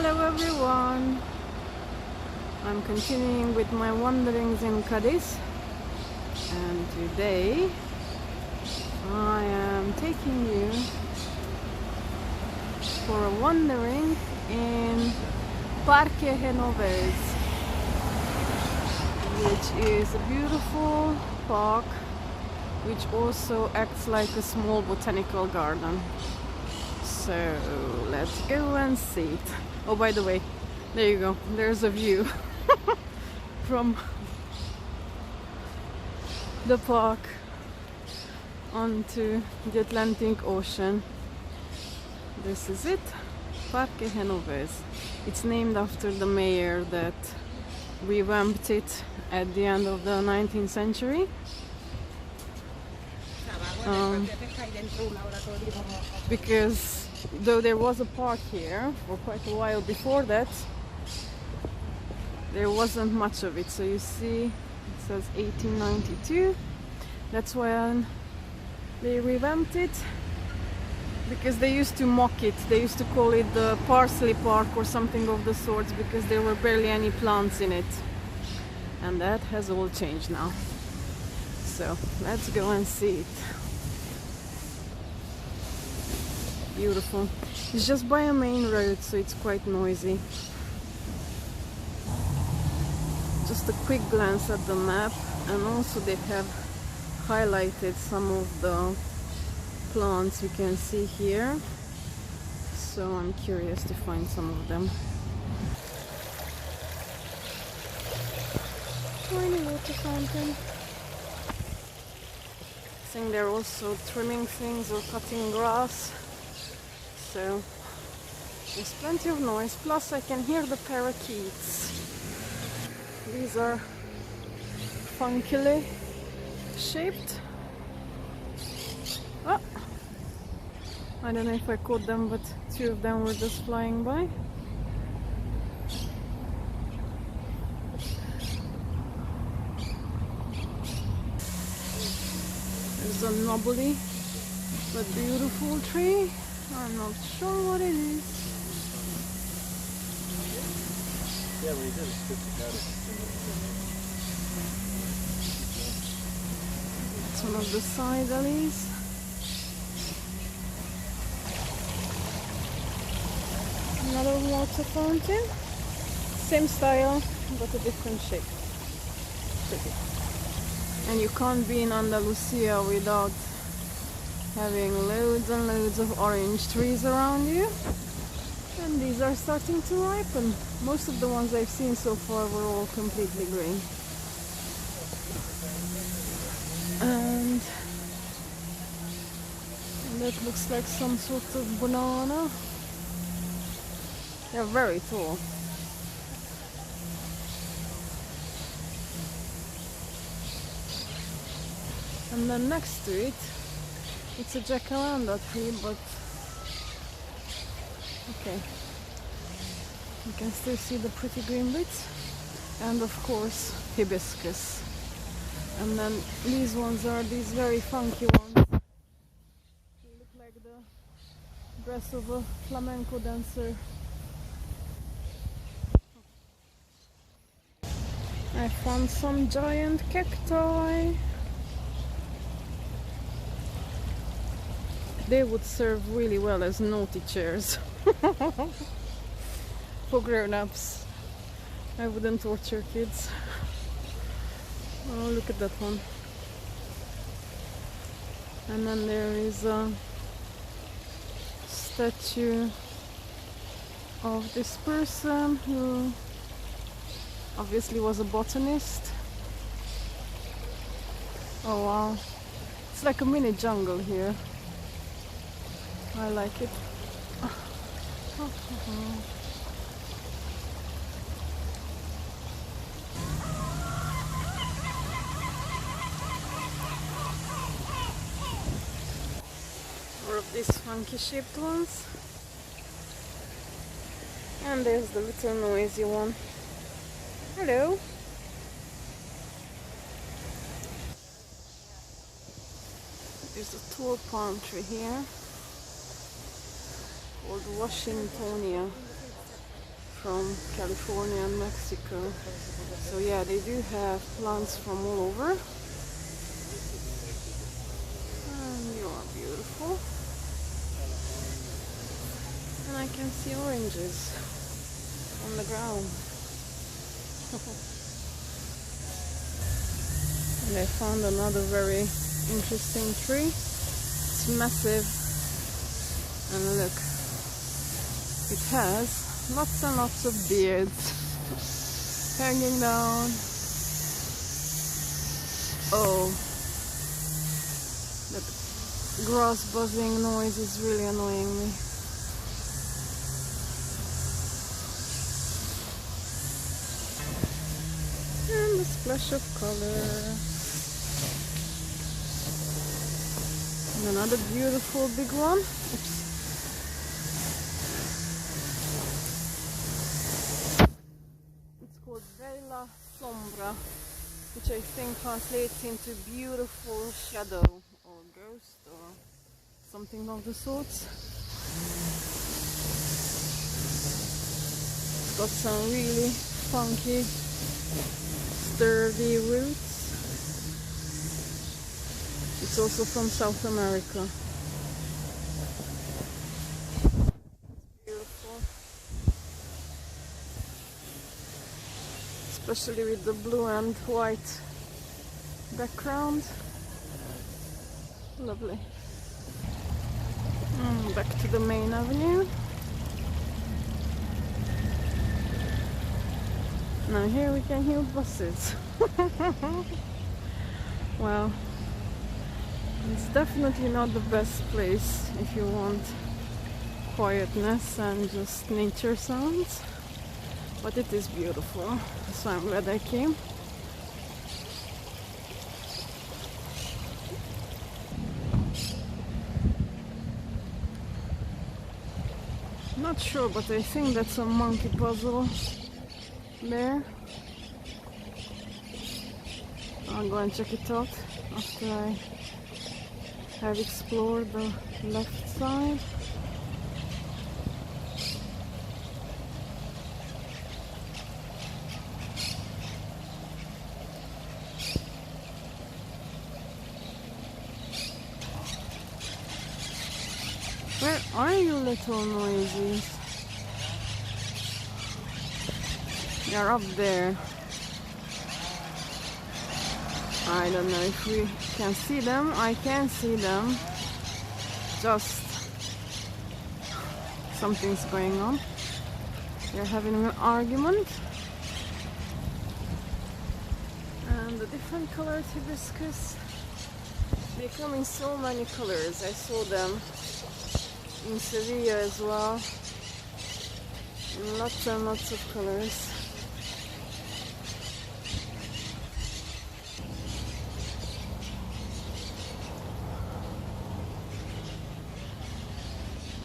Hello everyone! I'm continuing with my wanderings in Cadiz, and today I am taking you for a wandering in Parque Genovés, which is a beautiful park which also acts like a small botanical garden. So let's go and see it. Oh, by the way, there you go, there's a view from the park onto the Atlantic Ocean. This is it, Parque Genovés. It's named after the mayor that revamped it at the end of the 19th century. Because though there was a park here for quite a while before that, there wasn't much of it. So you see, it says 1892. That's when they revamped it, because they used to mock it. They used to call it the Parsley Park or something of the sorts, because there were barely any plants in it. And that has all changed now. So let's go and see it. Beautiful. It's just by a main road, so it's quite noisy. Just a quick glance at the map, and also they have highlighted some of the plants you can see here, so I'm curious to find some of them. Tiny water fountain. I think they're also trimming things or cutting grass. So there's plenty of noise, plus I can hear the parakeets. These are funkily shaped. Oh, I don't know if I caught them, but two of them were just flying by. There's a knobbly but beautiful tree. I'm not sure what it is. Yeah, we did. It's good to get it. It's one of the side alleys. Another water fountain. Same style, but a different shape. Pretty. And you can't be in Andalusia without having loads and loads of orange trees around you. And these are starting to ripen. Most of the ones I've seen so far were all completely green. And that looks like some sort of banana. They're very tall. And then next to it, it's a jacaranda tree, but okay, you can still see the pretty green bits, and of course hibiscus. And then these ones are these very funky ones. They look like the dress of a flamenco dancer. I found some giant cacti. They would serve really well as naughty chairs for grown-ups. I wouldn't torture kids. Oh, look at that one. And then there is a statue of this person who obviously was a botanist. Oh wow, it's like a mini jungle here. I like it. More of these funky shaped ones. And there's the little noisy one. Hello. There's a tall palm tree here called Washingtonia. from California and Mexico. So yeah, they do have plants from all over. And you are beautiful. And I can see oranges on the ground. And I found another very interesting tree. It's massive. And look, it has lots and lots of beards hanging down. Oh, that grass buzzing noise is really annoying me. And a splash of color. And another beautiful big one. Oops. It's called Bella Sombra, which I think translates into beautiful shadow or ghost or something of the sorts. It's got some really funky, sturdy roots. It's also from South America. It's beautiful. Especially with the blue and white background. Lovely. Back to the main avenue. Now here we can hear buses. Wow. It's definitely not the best place if you want quietness and just nature sounds, but it is beautiful, so I'm glad I came. Not sure, but I think that's a monkey puzzle there. I'll go and check it out after I have explored the left side. Where are you, little noises? They're up there. I don't know if we can see them. I can see them. Just something's going on. They're having an argument. And the different colored hibiscus, they come in so many colors. I saw them in Sevilla as well. Lots and lots of colors.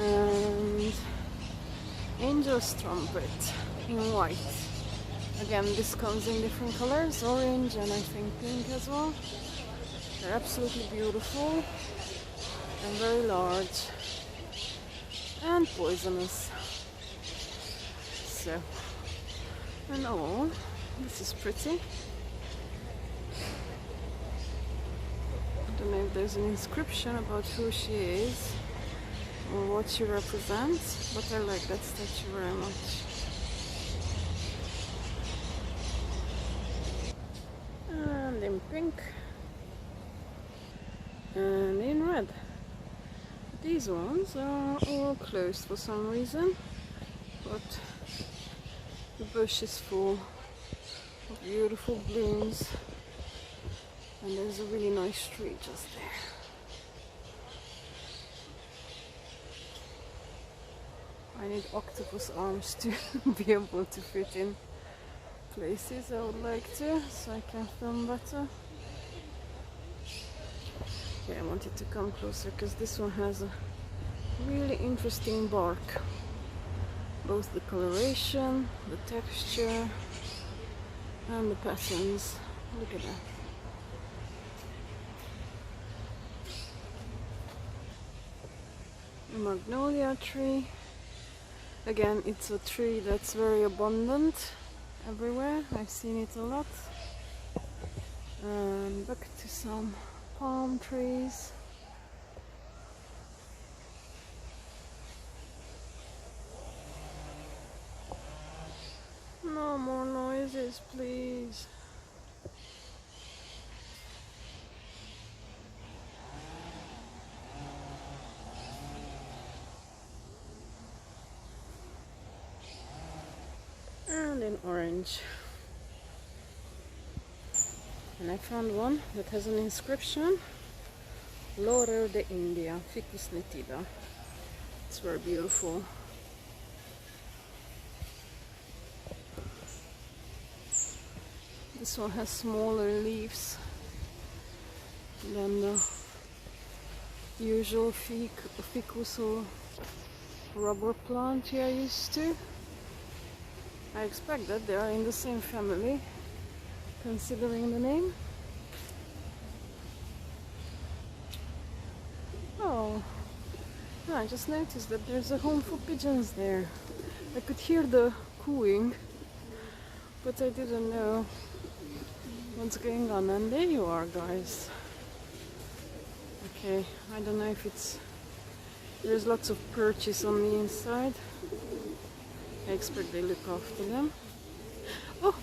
And angel's trumpet in white. Again, this comes in different colors, orange and I think pink as well. They're absolutely beautiful and very large and poisonous. So, and oh, this is pretty. I don't know if there's an inscription about who she is or what she represents, but I like that statue very much. And in pink and in red. These ones are all closed for some reason, but the bush is full of beautiful blooms and there's a really nice tree just there. I need octopus arms to be able to fit in places I would like to, so I can film better. Okay, I wanted to come closer because this one has a really interesting bark. Both the coloration, the texture, and the patterns. Look at that. A magnolia tree. Again, it's a tree that's very abundant everywhere. I've seen it a lot. And back to some palm trees. No more noises, please. And in orange. And I found one that has an inscription, Laurel de India, Ficus nitida. It's very beautiful. This one has smaller leaves than the usual ficus or rubber plant you are used to. I expect that they are in the same family, considering the name. Oh, I just noticed that there's a home for pigeons there. I could hear the cooing, but I didn't know what's going on. And there you are, guys. Okay, I don't know if there's lots of perches on the inside. I expect they look after them. Oh,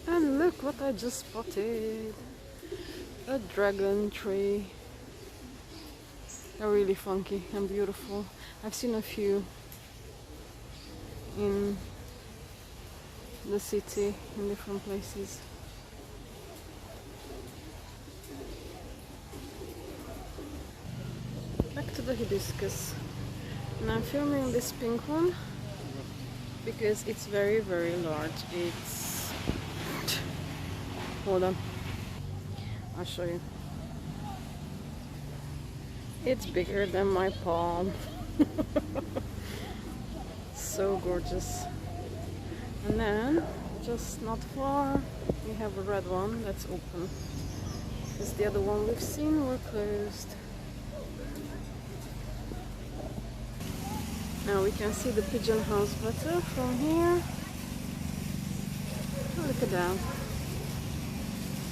and look what I just spotted. A dragon tree. They're really funky and beautiful. I've seen a few in the city, in different places. Back to the hibiscus. And I'm filming this pink one because it's very, very large. It's... Hold on. I'll show you. It's bigger than my palm. So gorgeous. And then, just not far, we have a red one that's open. Because the other one we've seen were closed. Now we can see the pigeon house better from here. Oh, look at that.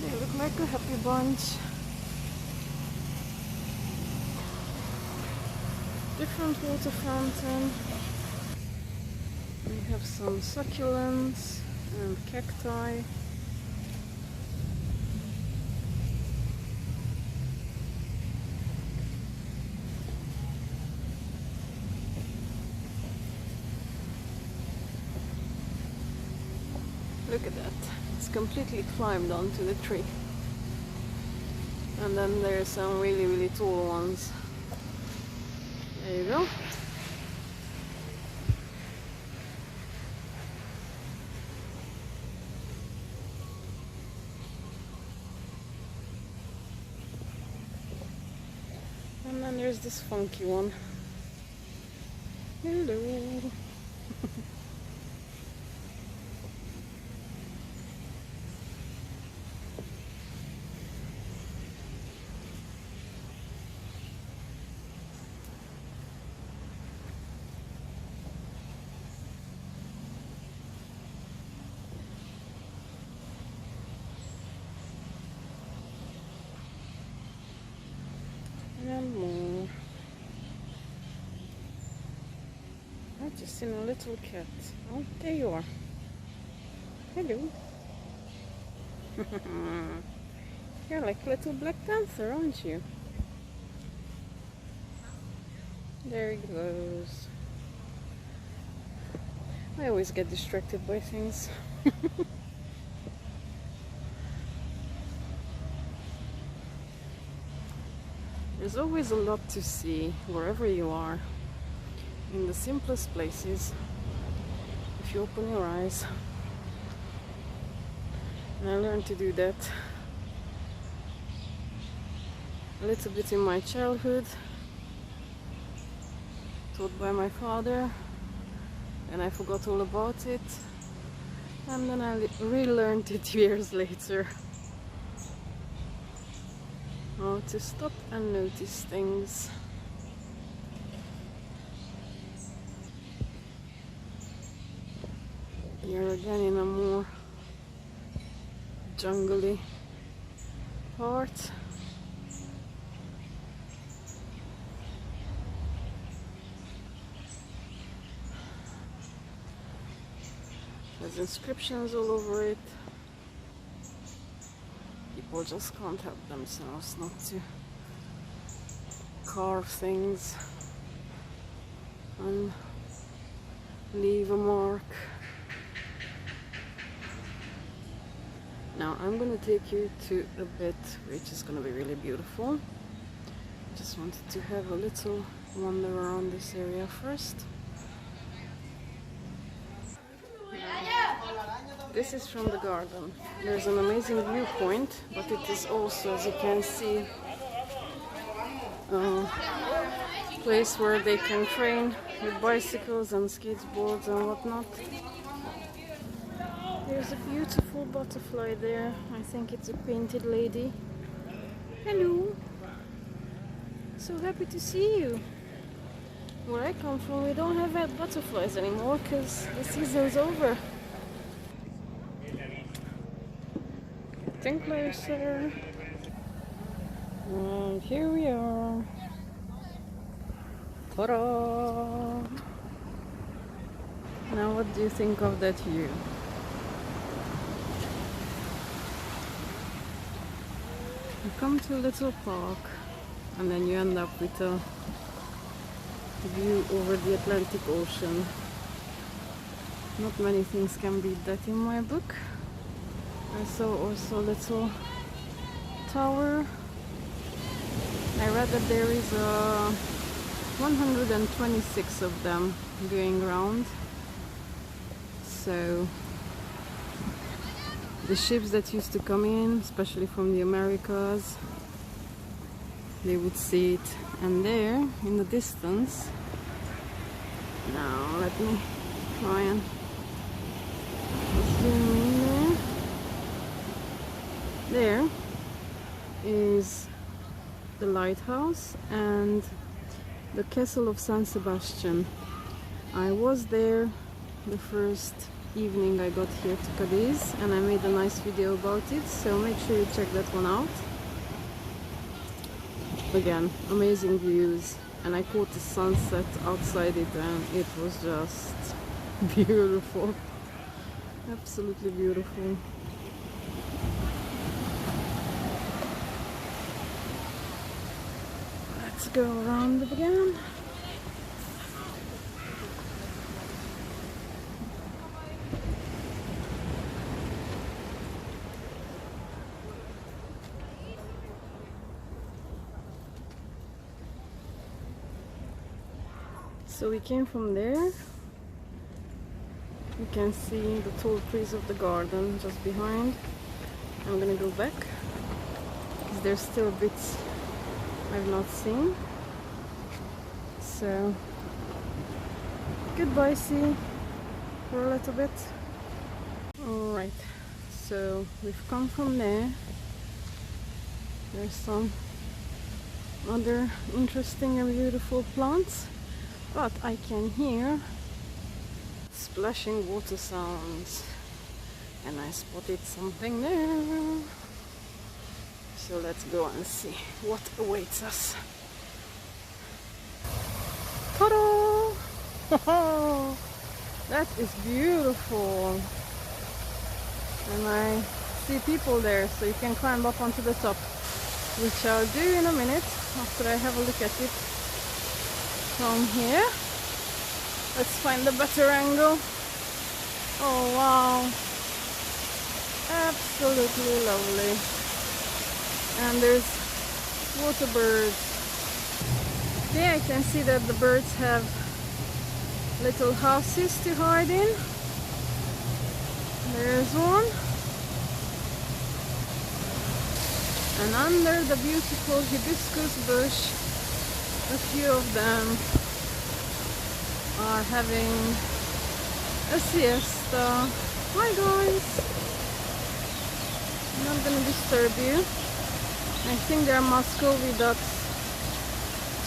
They look like a happy bunch. Different water fountain. We have some succulents and cacti. Look at that, it's completely climbed onto the tree. And then there are some really, really tall ones. There you go. And then there's this funky one. Hello. And more. I've just seen a little cat. Oh, there you are. Hello. You're like a little Black Panther, aren't you? There he goes. I always get distracted by things. There's always a lot to see wherever you are, in the simplest places, if you open your eyes. And I learned to do that a little bit in my childhood, taught by my father, and I forgot all about it, and then I relearned it years later. How to stop and notice things. Here again in a more jungly part. There's inscriptions all over it. People just can't help themselves not to carve things and leave a mark. Now I'm going to take you to a bit which is going to be really beautiful. Just wanted to have a little wander around this area first. This is from the garden. There's an amazing viewpoint, but it is also, as you can see, a place where they can train with bicycles and skateboards and whatnot. There's a beautiful butterfly there. I think it's a painted lady. Hello! So happy to see you. Where I come from, we don't have butterflies anymore because the season's over. Getting closer. And here we are. Ta-da! Now what do you think of that view? You come to a little park and then you end up with a view over the Atlantic Ocean. Not many things can beat that in my book. I saw also a little tower. I read that there is 126 of them going around. So the ships that used to come in, especially from the Americas, they would see it. And there in the distance, now let me try and zoom in there. There is the lighthouse and the castle of San Sebastian. I was there the first evening I got here to Cadiz and I made a nice video about it, so make sure you check that one out. Again, amazing views, and I caught the sunset outside it and it was just beautiful. Absolutely beautiful. Let's go around it again. So we came from there. You can see the tall trees of the garden just behind. I'm gonna go back because there's still bits I've not seen. So goodbye, sea, for a little bit. Alright, so we've come from there. There's some other interesting and beautiful plants, but I can hear splashing water sounds and I spotted something there. So let's go and see what awaits us. Ta-da! That is beautiful. And I see people there, so you can climb up onto the top, which I'll do in a minute after I have a look at it from here. Let's find a better angle. Oh wow, absolutely lovely. And there's water birds. There I can see that the birds have little houses to hide in. There's one. And under the beautiful hibiscus bush, a few of them are having a siesta. Hi guys! I'm not gonna disturb you. I think there are Muscovy ducks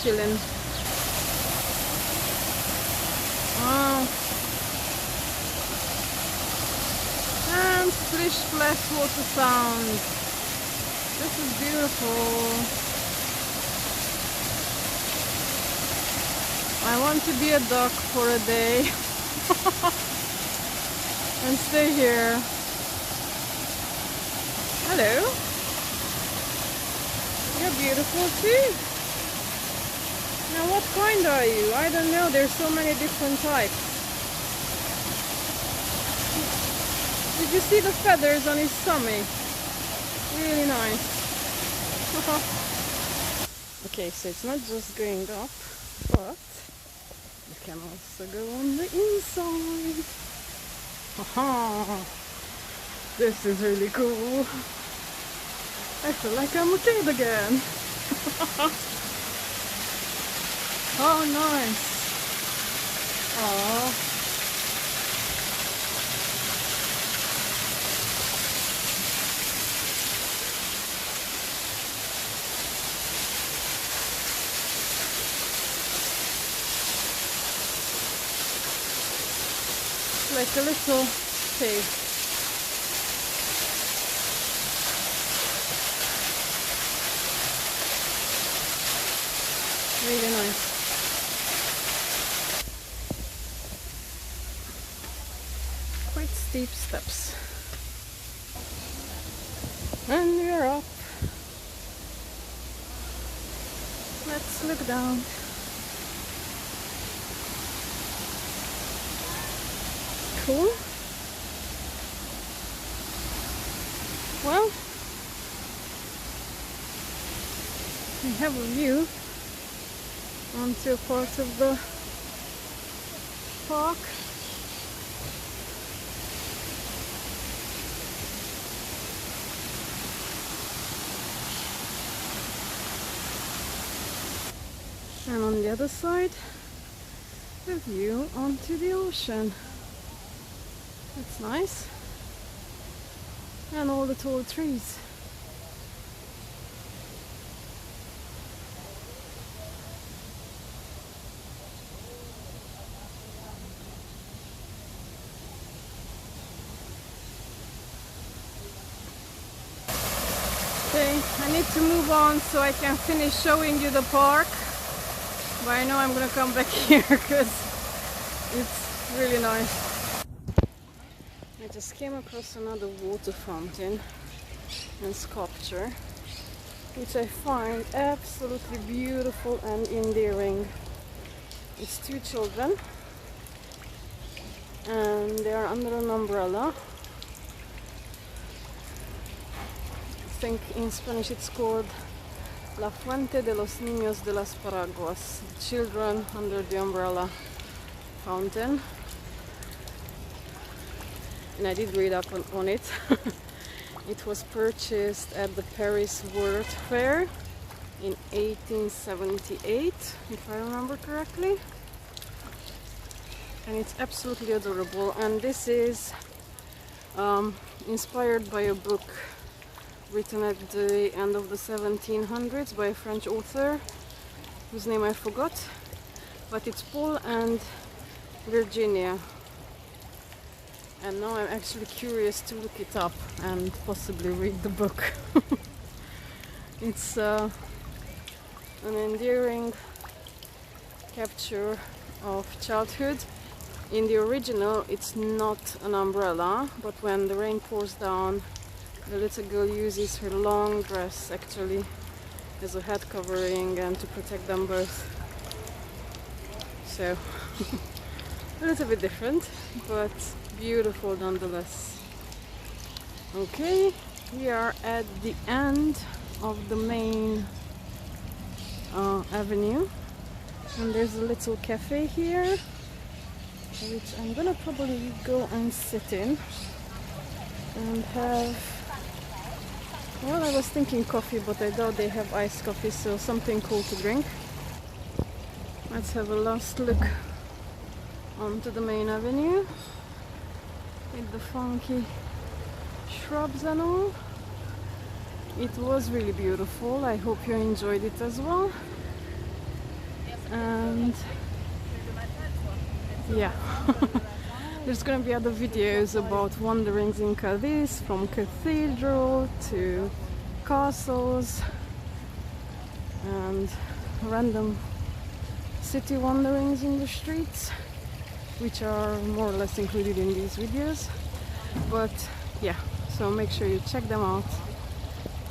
chilling. Wow! splash water sound. This is beautiful. I want to be a duck for a day and stay here. Hello. You're beautiful too. Now what kind are you? I don't know, there's so many different types. Did you see the feathers on his tummy? Really nice. Okay, so it's not just going up, but you can also go on the inside. Haha! This is really cool. I feel like I'm a kid again. Oh, nice. Aww. Like a little cave. Really nice. Quite steep steps. And we're up. Let's look down. Cool. Well, we have a view onto a part of the park. And on the other side, the view onto the ocean. That's nice. And all the tall trees. Okay, I need to move on so I can finish showing you the park. But I know I'm gonna come back here because it's really nice. I just came across another water fountain and sculpture, which I find absolutely beautiful and endearing. It's two children and they are under an umbrella. I think in Spanish it's called La Fuente de los Niños de las Paraguas, children under the umbrella fountain. And I did read up on it. It was purchased at the Paris World Fair in 1878, if I remember correctly. And it's absolutely adorable. And this is inspired by a book written at the end of the 1700s by a French author whose name I forgot. But it's Paul and Virginia. And now I'm actually curious to look it up and possibly read the book. It's an endearing capture of childhood. In the original it's not an umbrella, but when the rain pours down, the little girl uses her long dress actually as a head covering and to protect them both. So a little bit different, but beautiful nonetheless. Okay, we are at the end of the main avenue, and there's a little cafe here which I'm gonna probably go and sit in and have, well, I was thinking coffee, but I doubt they have iced coffee, so something cool to drink. Let's have a last look onto the main avenue with the funky shrubs and all. It was really beautiful. I hope you enjoyed it as well. And yeah, There's gonna be other videos about wanderings in Cadiz, from cathedral to castles and random city wanderings in the streets, which are more or less included in these videos. But yeah, so make sure you check them out,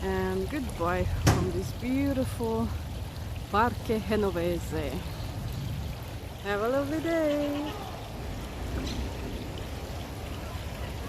and goodbye from this beautiful Parque Genovés. Have a lovely day.